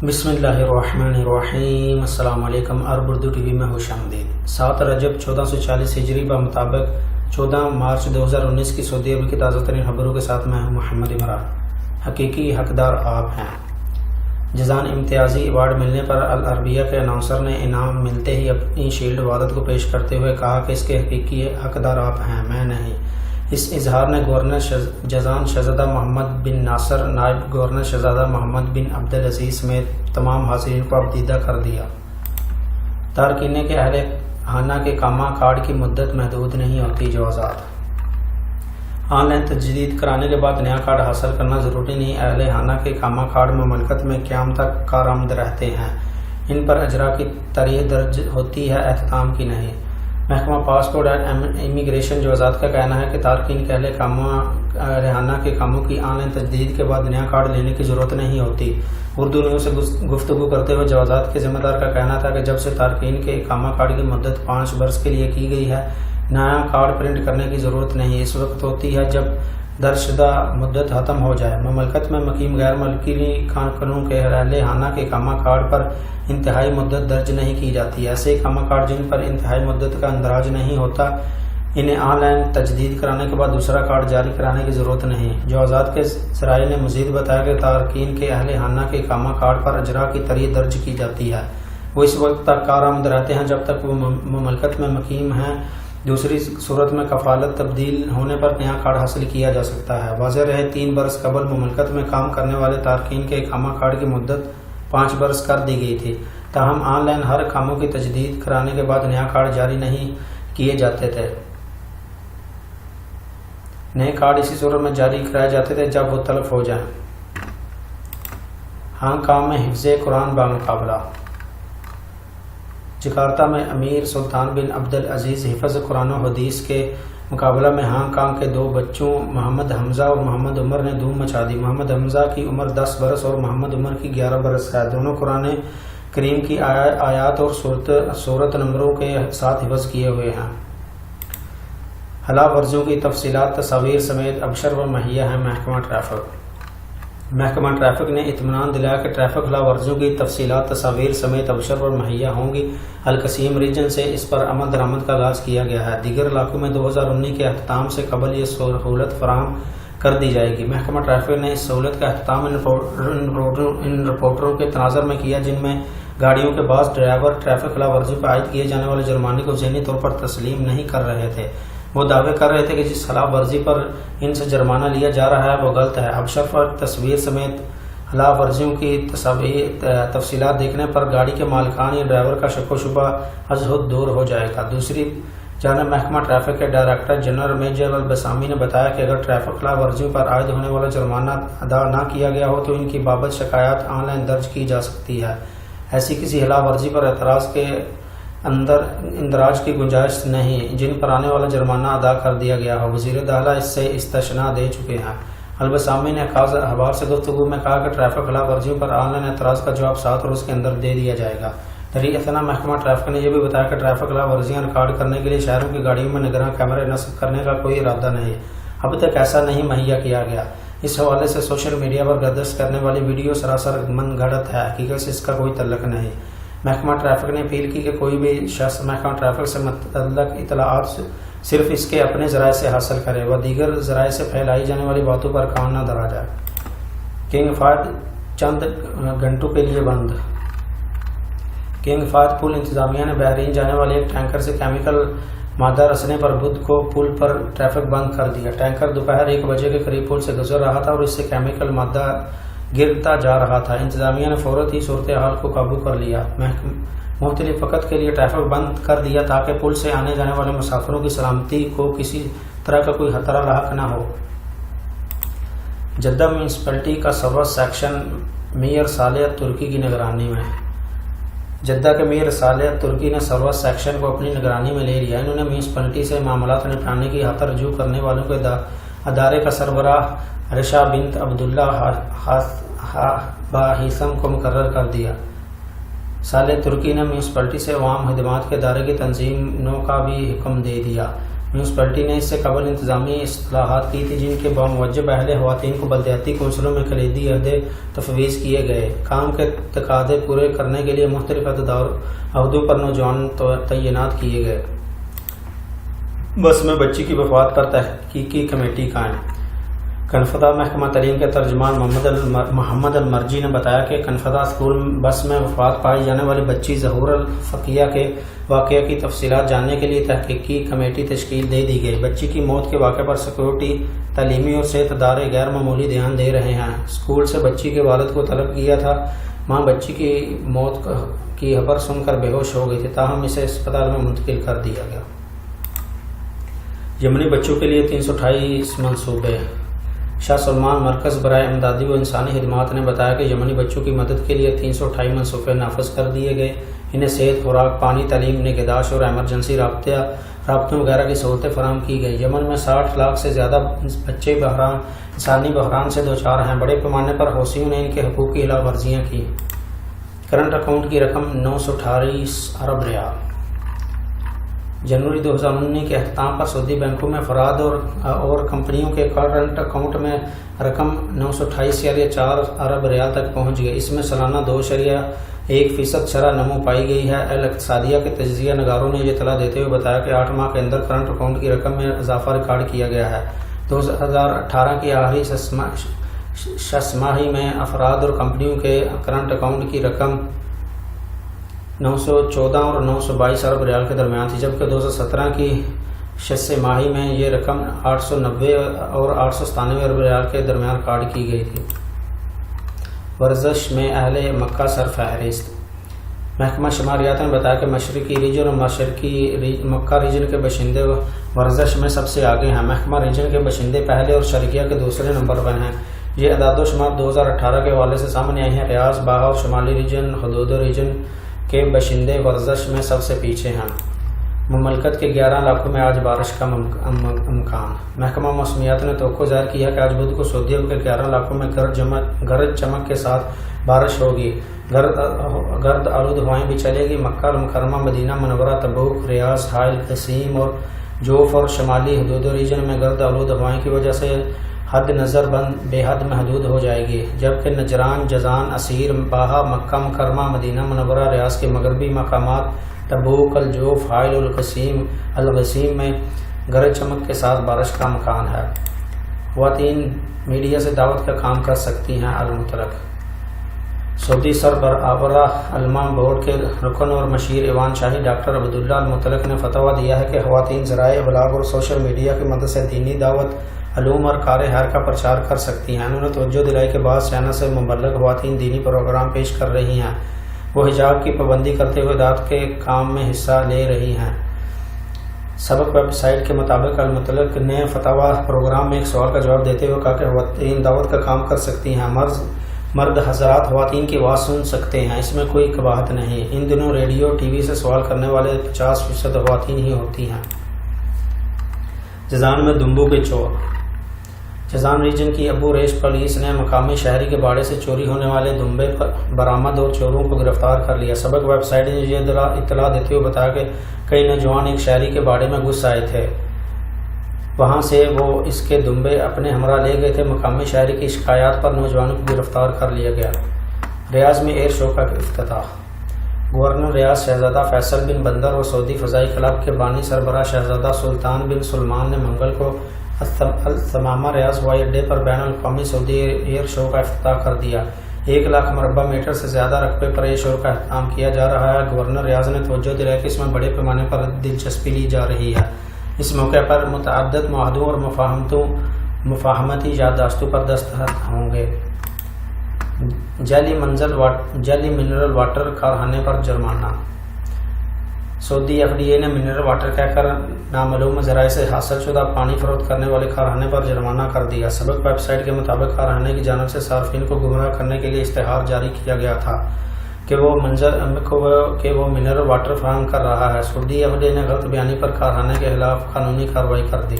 بسم اللہ الرحمن الرحیم۔ السلام علیکم۔ عرب اردو ٹی وی میں خوش آمدید۔ 7 رجب 1440 ہجری بمطابق 14 مارچ 2019 کی سعودی عرب کی تازہ ترین خبروں کے ساتھ میں ہوں محمد عمران۔ حقیقی حقدار آپ ہیں۔ جزان امتیازی ایوارڈ ملنے پر العربیہ کے اناؤنسر نے انعام ملتے ہی اپنی شیلڈ والد کو پیش کرتے ہوئے کہا کہ اس کے حقیقی حقدار آپ ہیں، میں نہیں۔ اس اظہار نے گورنر جزان شہزادہ محمد بن ناصر، نائب گورنر شہزادہ محمد بن عبدالعزیز سمیت تمام حاضرین کو افدیدہ کر دیا۔ تارکین کے اہل خانہ کے کامہ کارڈ کی مدت محدود نہیں ہوتی۔ جوازات آن لائن تجدید کرانے کے بعد نیا کارڈ حاصل کرنا ضروری نہیں۔ اہل خانہ کے کامہ کارڈ مملکت میں قیام تک کارآمد رہتے ہیں، ان پر اجرا کی تاریخ درج ہوتی ہے، اختتام کی نہیں۔ محکمہ پاسپورٹ اینڈ امیگریشن جوازات کا کہنا ہے کہ تارکین کے اہل خانہ کے کاموں کی آن لائن تجدید کے بعد نیا کارڈ لینے کی ضرورت نہیں ہوتی۔ اردو نیوز سے گفتگو کرتے ہوئے جوازات کے ذمہ دار کا کہنا تھا کہ جب سے تارکین کے اقامہ کارڈ کی مدت 5 برس کے لیے کی گئی ہے، نیا کارڈ پرنٹ کرنے کی ضرورت نہیں۔ اس وقت ہوتی ہے جب درج شدہ مدت ختم ہو جائے۔ مملکت میں مقیم غیر ملکی کارکنوں کے اہل خانہ کے اقامہ کارڈ پر انتہائی مدت درج نہیں کی جاتی۔ ایسے اقامہ کارڈ جن پر انتہائی مدت کا اندراج نہیں ہوتا، انہیں آن لائن تجدید کرانے کے بعد دوسرا کارڈ جاری کرانے کی ضرورت نہیں۔ جوازات کے ذرائع نے مزید بتایا کہ تارکین کے اہل خانہ کے اقامہ کارڈ پر اجرا کی تاریخ درج کی جاتی ہے، وہ اس وقت تک کارآمد رہتے ہیں جب تک وہ مملکت میں مقیم ہیں۔ دوسری صورت میں کفالت تبدیل ہونے پر نیا کارڈ حاصل کیا جا سکتا ہے۔ واضح رہے 3 برس قبل مملکت میں کام کرنے والے تارکین کے اقامہ کارڈ کی مدت 5 برس کر دی گئی تھی، تاہم آن لائن ہر کاموں کی تجدید کرانے کے بعد نیا کارڈ جاری نہیں کیے جاتے تھے۔ نئے کارڈ اسی صورت میں جاری کرائے جاتے تھے جب وہ تلف ہو جائیں۔ ہانگ کانگ میں حفظ قرآن بامقابلہ۔ جکارتا میں امیر سلطان بن عبدالعزیز حفظ قرآن و حدیث کے مقابلہ میں ہانگ کانگ کے 2 بچوں محمد حمزہ اور محمد عمر نے دھوم مچا دی۔ محمد حمزہ کی عمر 10 برس اور محمد عمر کی 11 برس ہے۔ دونوں قرآن کریم کی آیات اور سورت نمبروں کے ساتھ حفظ کیے ہوئے ہیں۔ خلاف ورزیوں کی تفصیلات تصاویر سمیت ابشر و مہیا ہیں۔ محکمہ ٹریفک نے اطمینان دلایا کہ ٹریفک خلاف ورزیوں کی تفصیلات تصاویر سمیت ابشر و مہیا ہوں گی۔ القصیم ریجن سے اس پر عمل درآمد کا آغاز کیا گیا ہے۔ دیگر علاقوں میں 2019 کے اختتام سے قبل یہ سہولت فراہم کر دی جائے گی۔ محکمہ ٹریفک نے اس سہولت کا اختتام ان رپورٹروں کے تناظر میں کیا جن میں گاڑیوں کے بعض ڈرائیور ٹریفک خلاف ورزی پر عائد کیے جانے والے جرمانے کو ذہنی طور پر تسلیم نہیں کر رہے تھے۔ وہ دعوے کر رہے تھے کہ جس خلاف ورزی پر ان سے جرمانہ لیا جا رہا ہے وہ غلط ہے۔ ابشر پر تصویر سمیت خلاف ورزیوں کی تفصیلات دیکھنے پر گاڑی کے مالکان یا ڈرائیور کا شک و شبہ از حد دور ہو جائے گا۔ دوسری جانب محکمہ ٹریفک کے ڈائریکٹر جنرل میجر البسامی نے بتایا کہ اگر ٹریفک خلاف ورزیوں پر عائد ہونے والا جرمانہ ادا نہ کیا گیا ہو تو ان کی بابت شکایات آن لائن درج کی جا سکتی ہے۔ ایسی کسی خلاف ورزی پر اعتراض کے اندراج کی گنجائش نہیں جن پر آنے والا جرمانہ ادا کر دیا گیا ہو۔ وزیر داخلہ اس سے استثناء دے چکے ہیں۔ البسامی نے خاص اخبار سے گفتگو میں کہا کہ ٹریفک خلاف ورزیوں پر آن لائن اعتراض کا جواب 7 روز کے اندر دے دیا جائے گا۔ طریق اثنا محکمہ ٹریفک نے یہ بھی بتایا کہ ٹریفک خلاف ورزیاں ریکارڈ کرنے کے لیے شہروں کی گاڑیوں میں نگراں کیمرے نصب کرنے کا کوئی ارادہ نہیں، اب تک ایسا نہیں مہیا کیا گیا۔ اس حوالے سے سوشل میڈیا پر گردش کرنے والی ویڈیو سراسر من گھڑت ہے، حقیقت سے اس کا کوئی تعلق نہیں۔ محکمہ ٹریفک نے اپیل کی کہ کوئی بھی شخص محکمہ ٹریفک سے متعلق اطلاعات صرف اس کے اپنے ذرائع سے حاصل کرے و دیگر ذرائع سے پھیلائی جانے والی باتوں پر کان نہ دھرا جائے۔ کنگ فہد چند گھنٹوں کے لیے بند۔ کنگ فہد پل انتظامیہ نے بحرین جانے والے ایک ٹینکر سے کیمیکل مادہ رسنے پر بدھ کو پل پر ٹریفک بند کر دیا۔ ٹینکر دوپہر 1 بجے کے قریب پل سے گزر رہا تھا اور اس سے کیمیکل مادہ گرتا جا رہا تھا۔ انتظامیہ نے فوراً ہی صورتحال کو قابو کر لیا، مختلف وقت کے لیے ٹریفک بند کر دیا تاکہ پل سے آنے جانے والے مسافروں کی سلامتی کو کسی طرح کا کوئی خطرہ لاحق نہ ہو۔ جدہ میونسپلٹی کا سروس سیکشن میئر صالح ترکی کی نگرانی میں۔ جدہ کے میئر صالح ترکی نے سروس سیکشن کو اپنی نگرانی میں لے لیا۔ انہوں نے میونسپلٹی سے معاملات نپٹانے کی خاطر رجوع کرنے والوں کے ادارے کا سربراہ رشا بنت عبداللہ باہیثم کو مقرر کر دیا۔ صالح ترکی نے میونسپلٹی سے عوام خدمات کے ادارے کی تنظیم نو کا بھی حکم دے دیا۔ میونسپلٹی نے اس سے قبل انتظامی اصلاحات کی تھی جن کے باموجب اہل خواتین کو بلدیاتی کونسلوں میں کلیدی عہدے تفویض کیے گئے. کام کے تقاضے پورے کرنے کے لیے مختلف عہدوں پر نوجوان تعینات کیے گئے. بس میں بچی کی وفات پر تحقیقی کمیٹی قائم. کنفدہ محکمہ تعلیم کے ترجمان محمد المرجی نے بتایا کہ کنفدہ اسکول بس میں وفات پائی جانے والی بچی ظہور الفقیہ کے واقعہ کی تفصیلات جاننے کے لیے تحقیقی کمیٹی تشکیل دے دی گئی. بچی کی موت کے واقعے پر سیکورٹی، تعلیمی اور صحت ادارے غیر معمولی دھیان دے رہے ہیں. اسکول سے بچی کے والد کو طلب کیا تھا. ماں بچی کی موت کی خبر سن کر بے ہوش ہو گئی تھی، تاہم اسے اسپتال میں منتقل کر دیا گیا. یمنی بچوں کے لیے 328 منصوبے. شاہ سلمان مرکز برائے امدادی و انسانی خدمات نے بتایا کہ یمنی بچوں کی مدد کے لیے 328 منصوبے نافذ کر دیے گئے. انہیں صحت، خوراک، پانی، تعلیم، نگہداشت اور ایمرجنسی رابطوں وغیرہ کی سہولتیں فراہم کی گئی. یمن میں 60 لاکھ سے زیادہ بچے انسانی بحران سے دوچار ہیں. بڑے پیمانے پر حوثیوں نے ان کے حقوق کی خلاف ورزیاں کی. کرنٹ اکاؤنٹ کی رقم 928 ارب ریال. جنوری 2019 کے اختتام پر سعودی بینکوں میں افراد اور کمپنیوں کے کرنٹ اکاؤنٹ میں رقم 928.4 ارب ریال تک پہنچ گئی. اس میں سالانہ 2.1% شرح نمو پائی گئی ہے. الاقتصادیہ کے تجزیہ نگاروں نے یہ اطلاع دیتے ہوئے بتایا کہ 8 ماہ کے اندر کرنٹ اکاؤنٹ کی رقم میں اضافہ ریکارڈ کیا گیا ہے. 2018 کی آخری 6 ماہی میں افراد اور کمپنیوں کے کرنٹ اکاؤنٹ کی رقم 914 اور 922 ارب ریال کے درمیان تھی، جبکہ 2017 کی 6 ماہی میں یہ رقم 890 اور 897 ارب ریال کے درمیان ریکارڈ کی گئی تھی. ورزش میں اہل مکہ سرفہرست. محکمہ شماریات نے بتایا کہ مشرقی ریجن اور مشرقی مکہ ریجن کے باشندے ورزش میں سب سے آگے ہیں. محکمہ ریجن کے باشندے پہلے اور شرقیہ کے دوسرے نمبر پر ہیں. یہ اعداد و شمار 2018 کے حوالے سے سامنے آئی ہیں. ریاض، باہا اور شمالی ریجن حدود ریجن کے باشندے ورزش میں سب سے پیچھے ہیں. مملکت کے 11 علاقوں میں آج بارش کا امکان. محکمہ موسمیات نے توقع ظاہر کیا کہ آج بدھ کو سعودی عرب کے 11 علاقوں میں گرج چمک کے ساتھ بارش ہوگی. گرد آلود ہوائیں بھی چلے گی. مکہ المکرمہ، مدینہ منورہ، تبوک، ریاض، حائل، قصیم اور جوف اور شمالی حدود ریجن میں گرد آلود ہوائیں کی وجہ سے حد نظر بند بے حد محدود ہو جائے گی، جبکہ نجران، جازان، عسیر، باہا، مکہ مکرمہ، مدینہ منورہ، ریاض کے مغربی مقامات، تبوک، الجوف، حائل، القصیم میں گرج چمک کے ساتھ بارش کا امکان ہے. خواتین میڈیا سے دعوت کا کام کر سکتی ہیں. المطلق. سعودی سربراہ علماء بورڈ کے رکن اور مشیر ایوان شاہی ڈاکٹر عبداللہ المطلق نے فتویٰ دیا ہے کہ خواتین ذرائع ابلاغ اور سوشل میڈیا کی مدد سے دینی دعوت، علوم اور کار خیر کا پرچار کر سکتی ہیں. انہوں نے توجہ دلائی کہ بعض چینل سے مبلغ خواتین دینی پروگرام پیش کر رہی ہیں. وہ حجاب کی پابندی کرتے ہوئے دعوت کے کام میں حصہ لے رہی ہیں. سبق ویب سائٹ کے مطابق المطلق نے فتویٰ پروگرام میں ایک سوال کا جواب دیتے ہوئے کہا کہ خواتین دعوت کا کام کر سکتی ہیں. مرد حضرات خواتین کی آواز سن سکتے ہیں، اس میں کوئی قباحت نہیں. ان دنوں ریڈیو ٹی وی سے سوال کرنے والے 50% خواتین ہی ہوتی ہیں. جازان میں دمبوں کے چور. جازان ریجن کی ابو ریش پولیس نے مقامی شہری کے باڑے سے چوری ہونے والے دمبے برآمد اور چوروں کو گرفتار کر لیا. سبق ویب سائٹ نے یہ اطلاع دیتے ہوئے بتایا کہ کئی نوجوان ایک شہری کے باڑے میں گھس آئے تھے، وہاں سے وہ اس کے دمبے اپنے ہمراہ لے گئے تھے. مقامی شہری کی شکایات پر نوجوانوں کو گرفتار کر لیا گیا. ریاض میں ایئر شو کا افتتاح. گورنر ریاض شہزادہ فیصل بن بندر اور سعودی فضائی کلب کے بانی سربراہ شہزادہ سلطان بن سلمان نے منگل کو الثمامہ ریاض ہوائی اڈے پر بین الاقوامی سعودی ایئر شو کا افتتاح کر دیا. 1 لاکھ مربع میٹر سے زیادہ رقبے پر ایئر شو کا اہتمام کیا جا رہا ہے. گورنر ریاض نے توجہ دلائی کہ اس میں بڑے پیمانے پر دلچسپی لی جا رہی ہے. اس موقع پر متعدد معاہدوں اور مفاہمتی یادداشتوں پر دستخط ہوں گے. جعلی منرل واٹر کارخانے پر جرمانہ. سعودی FDA نے منرل واٹر کہہ کر نامعلوم ذرائع سے حاصل شدہ پانی فروخت کرنے والے کارخانے پر جرمانہ کر دیا. سبق ویب سائٹ کے مطابق کارخانے کی جانب سے صارفین کو گمراہ کرنے کے لیے اشتہار جاری کیا گیا تھا کہ وہ منرل واٹر فراہم کر رہا ہے. سعودی FDA نے غلط بیانی پر کارخانے کے خلاف قانونی کارروائی کر دی.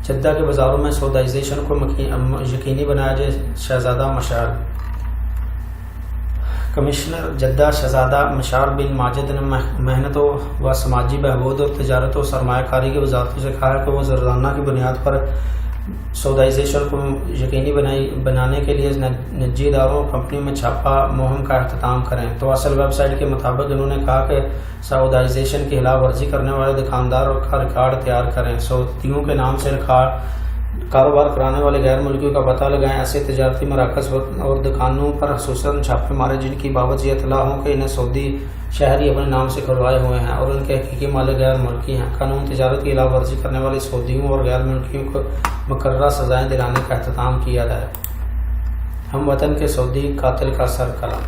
جدہ کے بازاروں میں سودائزیشن کو یقینی بنایا جائے. شہزادہ مشعل. کمشنر جدہ شہزادہ مشار بن ماجد نے محنت و سماجی بہبود اور تجارت و سرمایہ کاری کی وزارتوں سے کہا کہ وہ روزانہ کی بنیاد پر سودائزیشن کو یقینی بنانے کے لیے نجی اداروں اور کمپنیوں میں چھاپا مہم کا اہتمام کریں۔ تو اصل ویب سائٹ کے مطابق انہوں نے کہا کہ سودائزیشن کی خلاف ورزی کرنے والے دکاندار کا ریکارڈ تیار کریں، سودیوں کے نام سے کاروبار کرانے والے غیر ملکیوں کا پتہ لگائیں، ایسے تجارتی مراکز اور دکانوں پر خصوصاً چھاپے مارے جن کی بابت یہ اطلاع ہوں کہ انہیں سعودی شہری اپنے نام سے کھلوائے ہوئے ہیں اور ان کے حقیقی مالک غیر ملکی ہیں۔ قانون تجارت کی خلاف ورزی کرنے والے سعودیوں اور غیر ملکیوں کو مقررہ سزائیں دلانے کا اہتمام کیا جائے۔ ہم وطن کے سعودی قاتل کا سر قلم۔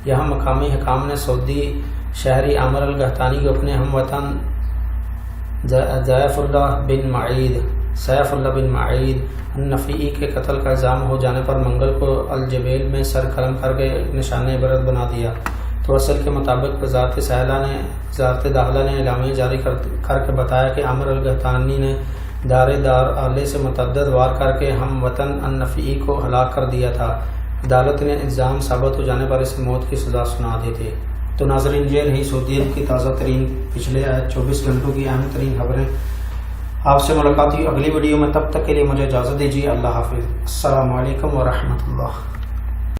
یہاں مقامی حکام نے سعودی شہری عامر القحطانی کو اپنے ہم وطن سیف اللہ بن معید النفیعی کے قتل کا الزام ہو جانے پر منگل کو الجبیل میں سر قلم کر کے نشان عبرت بنا دیا۔ تو اصل کے مطابق وزارت داخلہ نے اعلامیہ جاری کر کے بتایا کہ عامر القحطانی نے دار آلے سے متعدد وار کر کے ہم وطن النفیعی کو ہلاک کر دیا تھا۔ عدالت نے الزام ثابت ہو جانے پر اسے موت کی سزا سنا دی تھی۔ تو ناظرین، یہ رہی سعودی عرب کی تازہ ترین پچھلے 24 گھنٹوں کی اہم ترین خبریں۔ آپ سے ملاقات ہوئی اگلی ویڈیو میں، تب تک کے لیے مجھے اجازت دیجیے۔ اللہ حافظ۔ السلام علیکم ورحمۃ اللہ۔